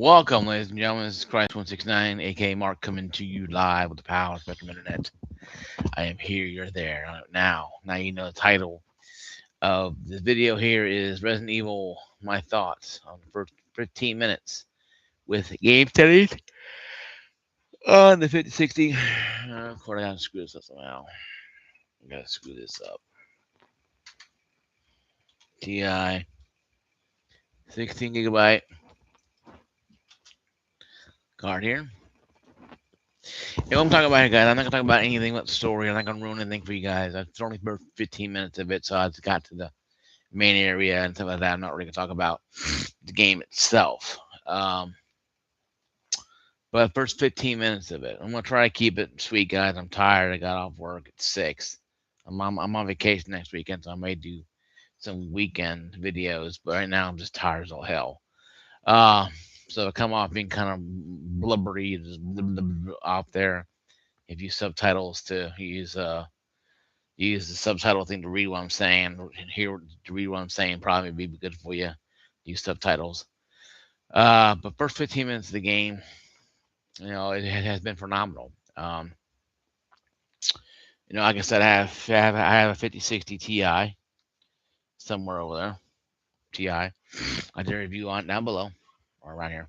Welcome, ladies and gentlemen. This is Christ169, aka Mark, coming to you live with the Power Spectrum Internet. I am here, you're there. Now you know the title of the video here is Resident Evil My Thoughts on the first 15 minutes with game settings on the 5060. Of course, I gotta screw this up somehow. I gotta screw this up. TI 16 gigabyte card here. And what I'm talking about here, guys, I'm not gonna talk about anything about the story. I'm not gonna ruin anything for you guys. It's only for 15 minutes of it, so I just got to the main area and stuff like that. I'm not really gonna talk about the game itself. But first 15 minutes of it, I'm gonna try to keep it sweet, guys. I'm tired. I got off work at 6. I'm on vacation next weekend, so I may do some weekend videos. But right now, I'm just tired as all hell. Uh, so I come off being kind of blubbery, just off there. If you subtitles to use the subtitle thing to read what I'm saying, and hear to read what I'm saying, probably be good for you. Use subtitles. But first 15 minutes of the game, it has been phenomenal. Like I said, I have a 5060 Ti somewhere over there. Ti. I did a review on it down below or around here.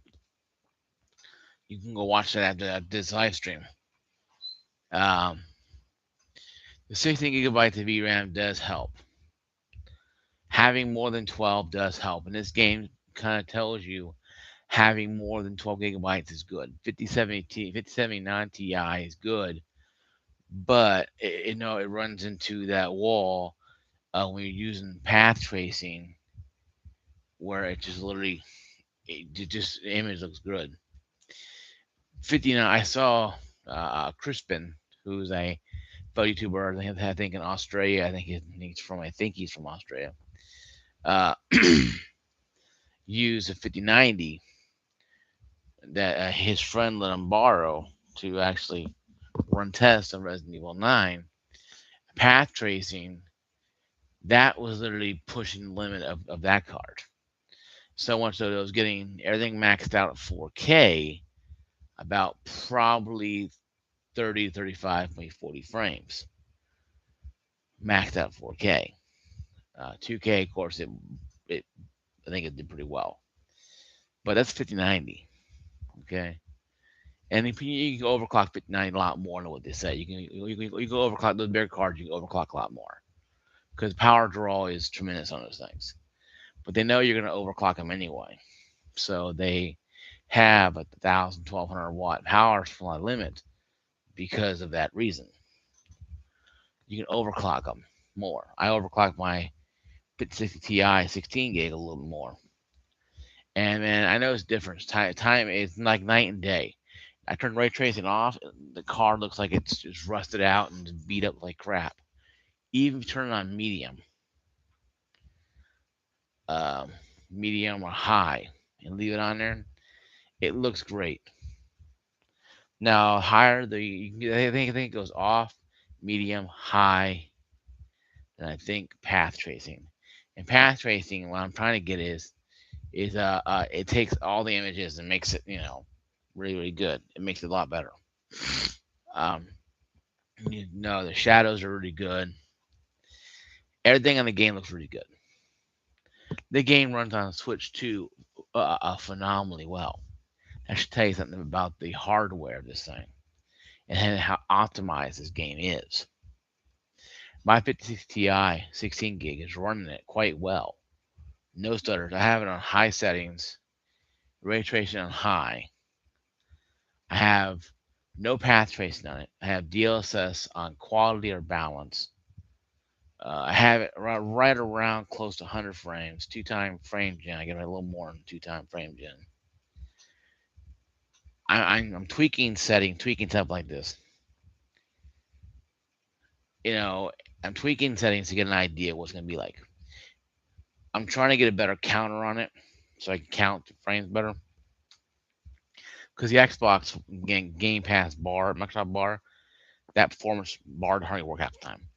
You can go watch that after this live stream. Um, the 16 gigabytes of VRAM does help. Having more than 12 does help, and this game kind of tells you having more than 12 gigabytes is good. 5079 Ti is good, but it runs into that wall when you're using path tracing, where it just literally, the image looks good. 59. I saw Crispin, who's a fellow YouTuber. I think in Australia. I think he's from Australia. Uh, use a 5090 that his friend let him borrow to actually run tests on Resident Evil 9. Path tracing, that was literally pushing the limit of that card. So much so that it was getting everything maxed out at 4K, about probably 30, 35, maybe 40 frames. Maxed out 4K. 2K, of course, I think it did pretty well. But that's 5090. Okay. And if you can overclock 59 a lot more than what they say. You can overclock those bigger cards. You can overclock a lot more because power draw is tremendous on those things. But they know you're going to overclock them anyway, so they have a 1,200 watt power supply limit because of that reason. You can overclock them more. I overclock my 5060 Ti 16 gig a little bit more, and man, I know it's different. Time is like night and day. I turn ray tracing off, the card looks like it's just rusted out and beat up like crap. Even if you turn it on um, medium or high, and leave it on there, it looks great. Now higher, I think it goes off, medium, high, and I think path tracing. And path tracing, what I'm trying to get is it takes all the images and makes it really really good. It makes it a lot better. Um, the shadows are really good. Everything on the game looks really good. The game runs on Switch 2 phenomenally well. I should tell you something about the hardware of this thing and how optimized this game is. My 56 Ti 16 gig is running it quite well. No stutters. I have it on high settings, ray tracing on high. I have no path tracing on it. I have DLSS on quality or balance. I have it right around close to 100 frames, 2-time frame gen. I get a little more than 2-time frame gen. I'm tweaking stuff like this. I'm tweaking settings to get an idea of what's going to be like. I'm trying to get a better counter on it so I can count the frames better. Because the Xbox Game Pass bar, Microsoft bar, that performance bar hardly work half the time.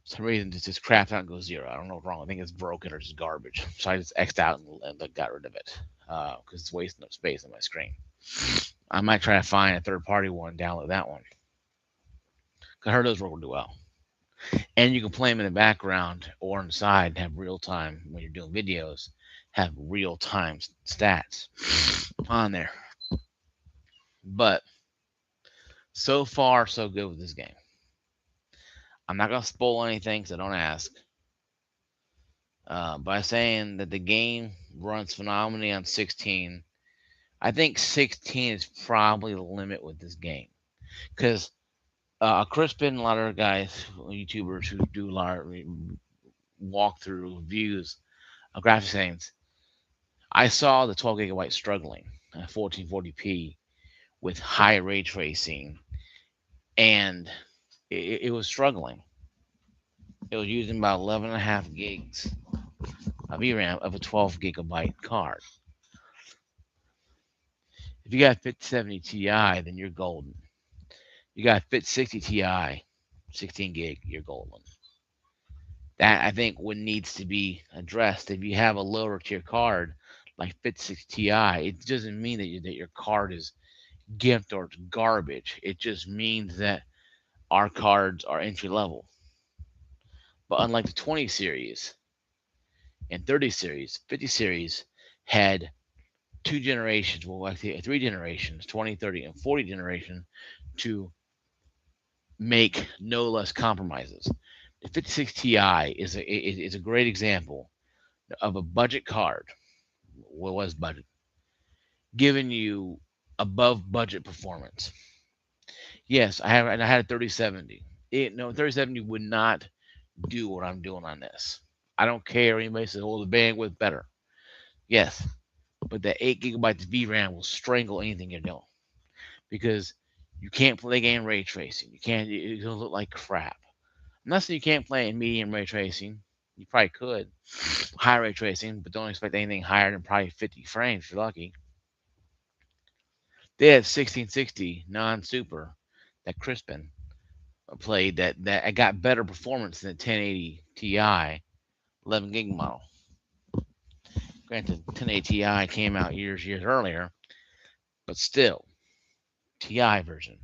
For some reason, just crapped out and goes 0. I don't know what's wrong. I think it's broken or just garbage. So I just X'd out and got rid of it because it's wasting up space on my screen. I might try to find a third-party one, download that one. I heard those work really well. And you can play them in the background or inside and have real time when you're doing videos, have real time stats on there. But so far, so good with this game. I'm not going to spoil anything, so don't ask. By saying that the game runs phenomenally on 16, I think 16 is probably the limit with this game. Because Crispin, a lot of guys, YouTubers who do a lot of walkthrough reviews of graphics settings, I saw the 12 gigabyte struggling at 1440p with high ray tracing, and it was struggling. It was using about 11.5 gigs of VRAM of a 12 gigabyte card. If you got 5070 Ti, then you're golden. You got 5060 Ti, 16 gig, you're golden. That I think what needs to be addressed. If you have a lower tier card like 5060 Ti, it doesn't mean that your card is gimped or it's garbage. It just means that our cards are entry level. But unlike the 20 series and 30 series, 50 series had 2 generations, well, actually 3 generations, 20, 30, and 40 generation to make no less compromises. The 56 Ti is a great example of a budget card. What was budget? Giving you above budget performance. Yes, I had a 3070. 3070 would not do what I'm doing on this. I don't care. Anybody says, "Oh, the bandwidth better." Yes, but that 8 gigabytes of VRAM will strangle anything you're doing because you can't play game ray tracing. You can't. It'll look like crap. I'm not saying you can't play in medium ray tracing. You probably could high ray tracing, but don't expect anything higher than probably 50 frames if you're lucky. They had 1660 non-super that Crispin played that got better performance than the 1080 Ti 11 gig model. Granted, 1080 Ti came out years earlier, but still, Ti version,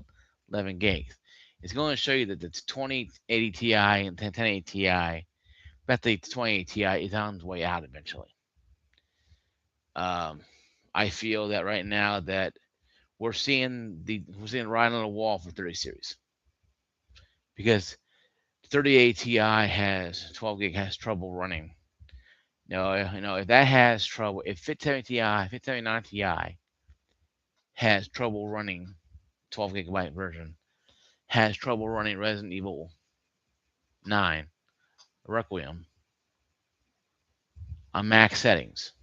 11 gigs. It's going to show you that the 2080 Ti and 1080 Ti, bet the 2080 Ti is on its way out eventually. I feel that right now that we're seeing right on the wall for 30 series because 3080 Ti has 12 gig has trouble running. No, if that has trouble, if 5070 Ti, 5079 Ti has trouble running 12 gigabyte version, has trouble running Resident Evil 9 Requiem on max settings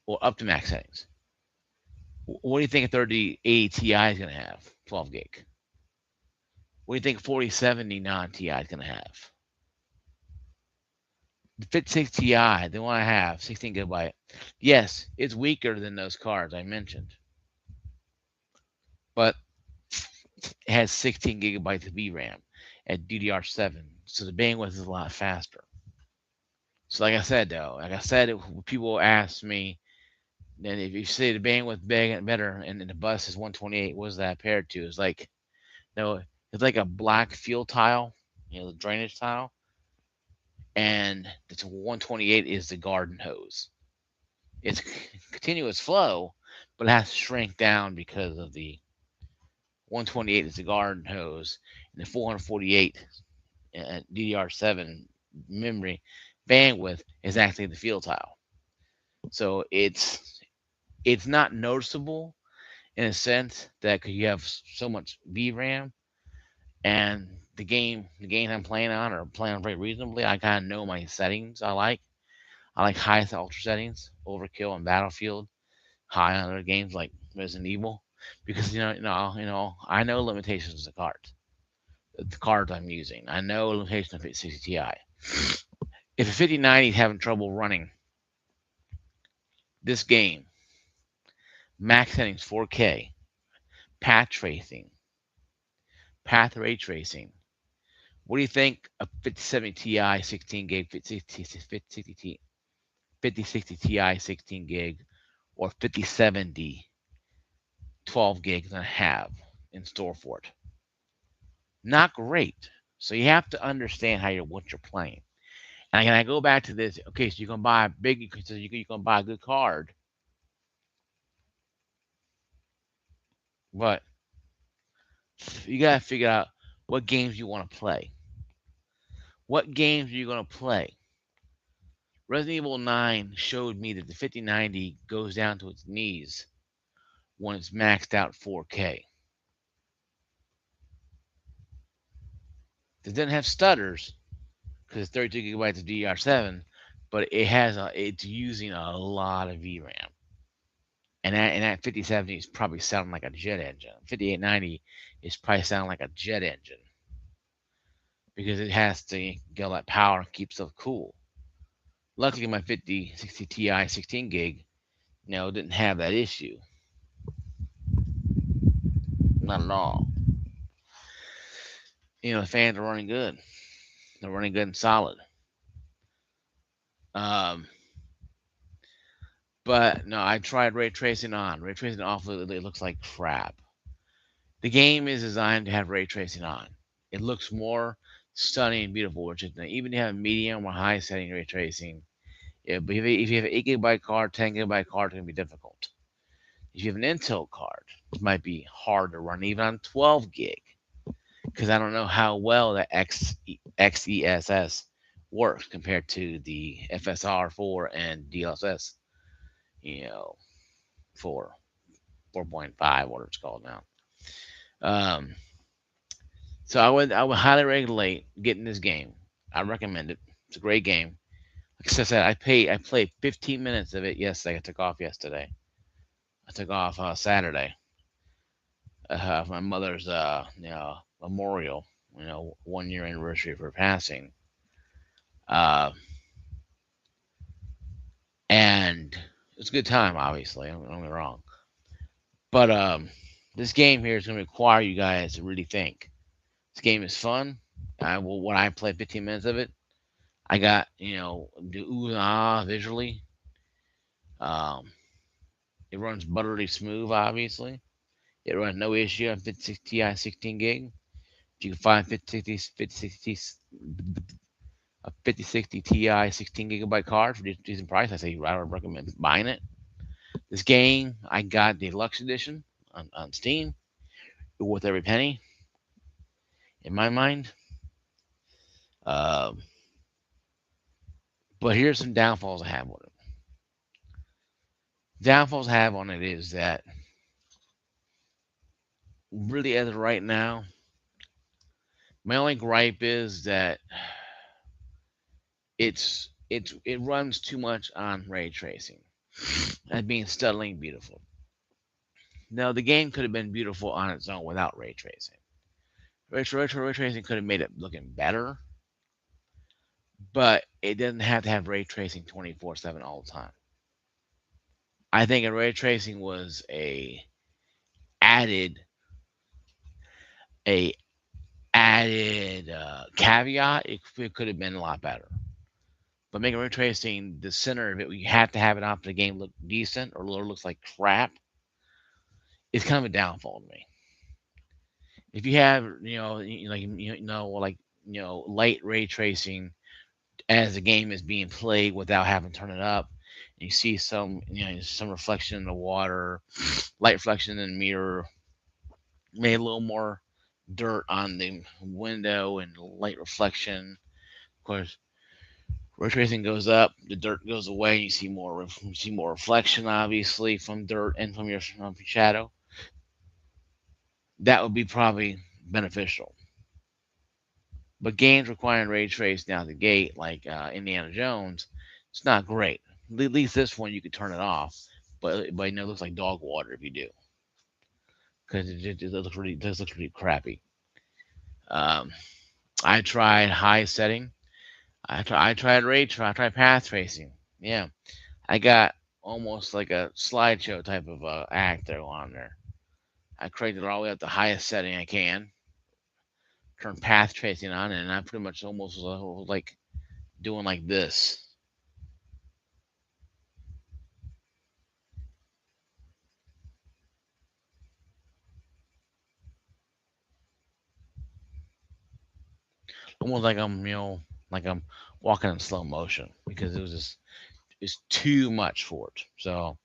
or up to max settings. What do you think a 3080 Ti is going to have? 12 gig. What do you think 4070 non Ti is going to have? The 56 Ti, the one I have, 16 gigabyte. Yes, it's weaker than those cards I mentioned, but it has 16 gigabytes of VRAM at DDR7, so the bandwidth is a lot faster. So, like I said, people ask me, and if you say the bandwidth better and the bus is 128, what is that paired to? It's like, no, it's like a black fuel tile, the drainage tile, and the 128 is the garden hose. It's continuous flow, but it has to shrink down because of the 128 is the garden hose, and the 448 DDR7 memory bandwidth is actually the field tile. So it's not noticeable in a sense that because you have so much VRAM and the game I'm playing on or playing on very reasonably, I kind of know my settings I like. I like highest ultra settings, overkill and battlefield, high on other games like Resident Evil, because I know limitations of the cards I'm using. I know limitations of 5060 Ti. If a 5090 is having trouble running this game, max settings 4K, path ray tracing What do you think a 5070 Ti 16 gig, 5060 Ti 16 gig, or 5070 12 gig gonna have in store for it? Not great. So you have to understand what you're playing. And I go back to this. Okay, so you can buy a big, so you can buy a good card, but you gotta figure out what games you want to play. What games are you gonna play? Resident Evil 9 showed me that the 5090 goes down to its knees when it's maxed out 4K. It doesn't have stutters because it's 32 gigabytes of DDR7, but it's using a lot of VRAM. And that 5070 is probably sounding like a jet engine. 5890 is probably sounding like a jet engine because it has to get all that power and keep stuff cool. Luckily, my 5060 Ti 16 gig, didn't have that issue. Not at all. The fans are running good. They're running good and solid. Um, but no, I tried ray tracing on. Ray tracing off, it looks like crap. The game is designed to have ray tracing on. It looks more stunning and beautiful, which is even if you have a medium or high setting ray tracing. Yeah, but if you have an 8 gigabyte card, 10 gigabyte card, it's gonna be difficult. If you have an Intel card, it might be hard to run even on 12 gig because I don't know how well the XESS works compared to the FSR4 and DLSS, you know, 4, 4.5, what it's called now. Um, so I would highly regulate getting this game. I recommend it. It's a great game. Like I said, I played 15 minutes of it yesterday. I took off yesterday. I took off Saturday for my mother's memorial, 1 year anniversary of her passing. Uh, and it's a good time, obviously. Don't get me wrong, but this game here is going to require you guys to really think. This game is fun. When I played 15 minutes of it, I got the ooh and ah visually. Um, it runs buttery smooth, obviously. It runs no issue on 5060 Ti 16 gig. If you can find 5060, a 5060 Ti 16 gigabyte card for decent price, I would recommend buying it. This game, I got the deluxe edition on Steam. Worth every penny, in my mind. Um, but here's some downfalls I have with it. Downfalls I have on it is that really, as of right now, my only gripe is that it runs too much on ray tracing and being stunningly beautiful. Now, the game could have been beautiful on its own without ray tracing. Ray tracing could have made it looking better, but it doesn't have to have ray tracing 24/7 all the time. I think ray tracing was added a added caveat. It could have been a lot better. But making ray tracing the center of it, you have to have it on for the game look decent or looks like crap. It's kind of a downfall to me. If you have, light ray tracing as the game is being played without having to turn it up, and you see some reflection in the water, light reflection in the mirror, maybe a little more dirt on the window and light reflection. Of course, ray tracing goes up, the dirt goes away, and you see more reflection, obviously, from dirt and from your shadow. That would be probably beneficial. But games requiring ray trace down the gate, like Indiana Jones, it's not great. At least this one you could turn it off, but it looks like dog water if you do, because it does look really crappy. Um, I tried high setting. I tried I tried path tracing. Yeah, I got almost like a slideshow type of act there on there. I cranked it all the way up the highest setting I can. turn path tracing on, and I pretty much almost was like doing like this. Almost like like I'm walking in slow motion because it's too much for it. So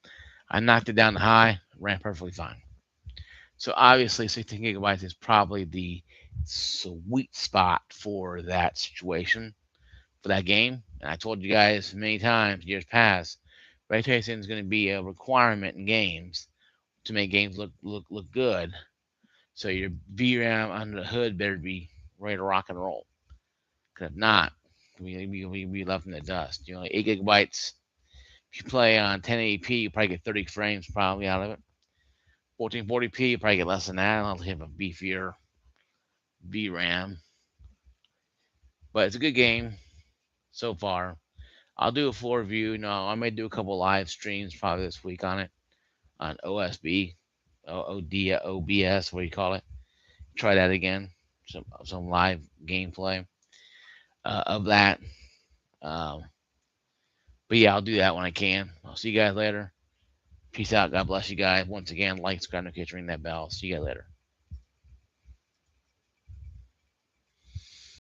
I knocked it down high, ran perfectly fine. So obviously, 16 gigabytes is probably the sweet spot for that situation, for that game. And I told you guys many times, years past, ray tracing is going to be a requirement in games to make games look good. So your VRAM under the hood better be ready to rock and roll. Because if not, we left in the dust. 8 gigabytes. If you play on 1080p, you probably get 30 frames probably out of it. 1440p, you probably get less than that. I'll have a beefier VRAM. But it's a good game so far. I'll do a full review. No, I may do a couple live streams probably this week on it on OSB, OBS, what do you call it? Try that again. Some live gameplay of that. Um, but yeah, I'll do that when I can. I'll see you guys later. Peace out. God bless you guys. Once again, like, subscribe, notification, ring that bell. See you guys later.